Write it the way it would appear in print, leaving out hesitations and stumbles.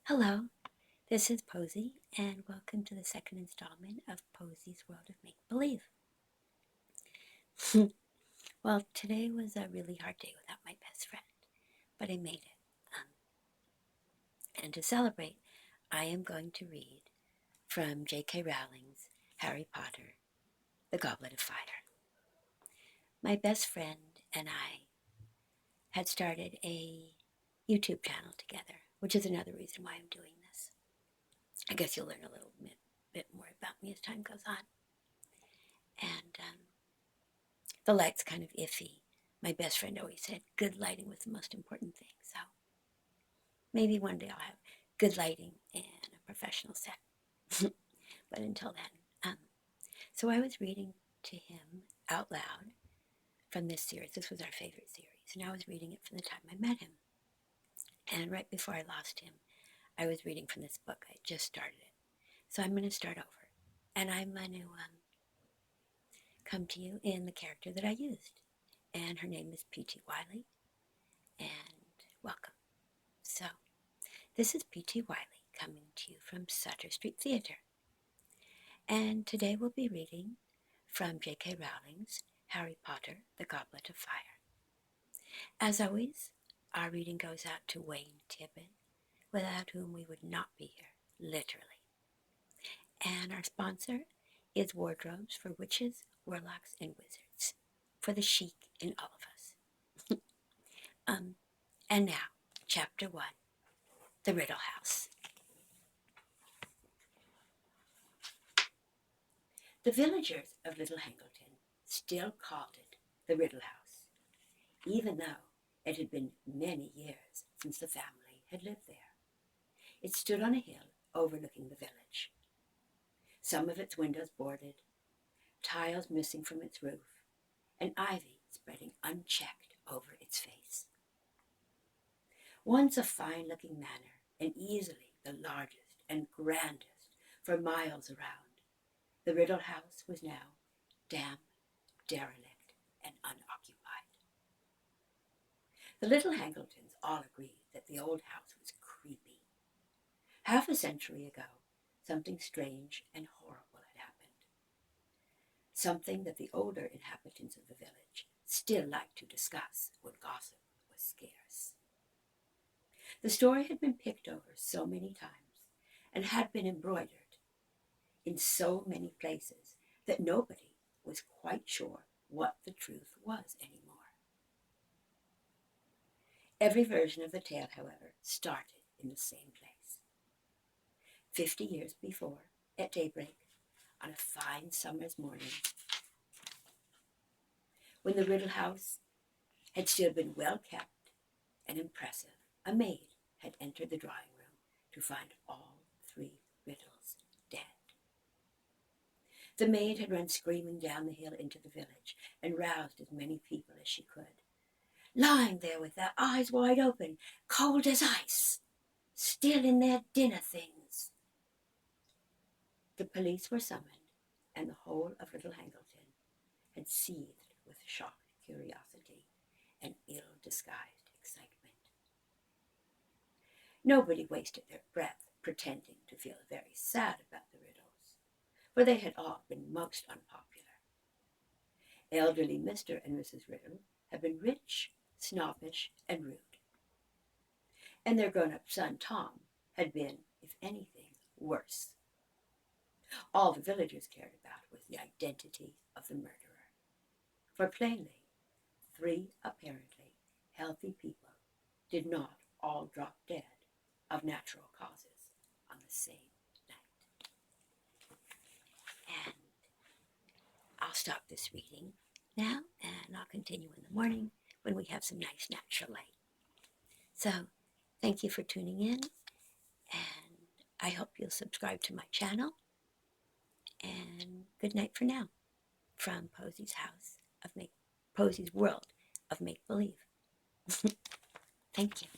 Hello, this is Posy, and welcome to the second installment of Posy's World of Make-Believe. Well, today was a really hard day without my best friend, but I made it. And to celebrate, I am going to read from J.K. Rowling's Harry Potter, The Goblet of Fire. My best friend and I had started a YouTube channel together, which is another reason why I'm doing this. I guess you'll learn a little bit more about me as time goes on. And the light's kind of iffy. My best friend always said good lighting was the most important thing. So maybe one day I'll have good lighting and a professional set. But until then, so I was reading to him out loud from this series. This was our favorite series, and I was reading it from the time I met him. And right before I lost him, I was reading from this book. I just started it. So I'm going to start over, and I'm going to come to you in the character that I used. And her name is P.T. Whiley, and welcome. So, this is P.T. Whiley coming to you from Sutter Street Theatre. And today we'll be reading from J.K. Rowling's Harry Potter, The Goblet of Fire. As always, our reading goes out to Wayne Tibbon, without whom we would not be here, literally. And our sponsor is Wardrobes for Witches, Warlocks, and Wizards, for the chic in all of us. And now, Chapter 1, The Riddle House. The villagers of Little Hangleton still called it the Riddle House, even though it had been many years since the family had lived there. It stood on a hill overlooking the village. Some of its windows boarded, tiles missing from its roof, and ivy spreading unchecked over its face. Once a fine-looking manor, and easily the largest and grandest for miles around, the Riddle House was now damp, derelict, and unoccupied. The little Hangletons all agreed that the old house was creepy. Half a century ago, something strange and horrible had happened. Something that the older inhabitants of the village still liked to discuss when gossip was scarce. The story had been picked over so many times and had been embroidered in so many places that nobody was quite sure what the truth was anymore. Every version of the tale, however, started in the same place. 50 years before, at daybreak, on a fine summer's morning, when the Riddle House had still been well kept and impressive, a maid had entered the drawing room to find all 3 riddles dead. The maid had run screaming down the hill into the village and roused as many people as she could. Lying there with their eyes wide open, cold as ice, still in their dinner things. The police were summoned, and the whole of Little Hangleton had seethed with shocked curiosity and ill-disguised excitement. Nobody wasted their breath pretending to feel very sad about the riddles, for they had all been most unpopular. Elderly Mr. and Mrs. Riddle had been rich, snobbish, and rude. And their grown-up son, Tom, had been, if anything, worse. All the villagers cared about was the identity of the murderer. For plainly, 3 apparently healthy people did not all drop dead of natural causes on the same night. And I'll stop this reading now, and I'll continue in the morning when we have some nice natural light. So, thank you for tuning in, and I hope you'll subscribe to my channel. And good night for now, from Posy's World of Make-Believe. Thank you.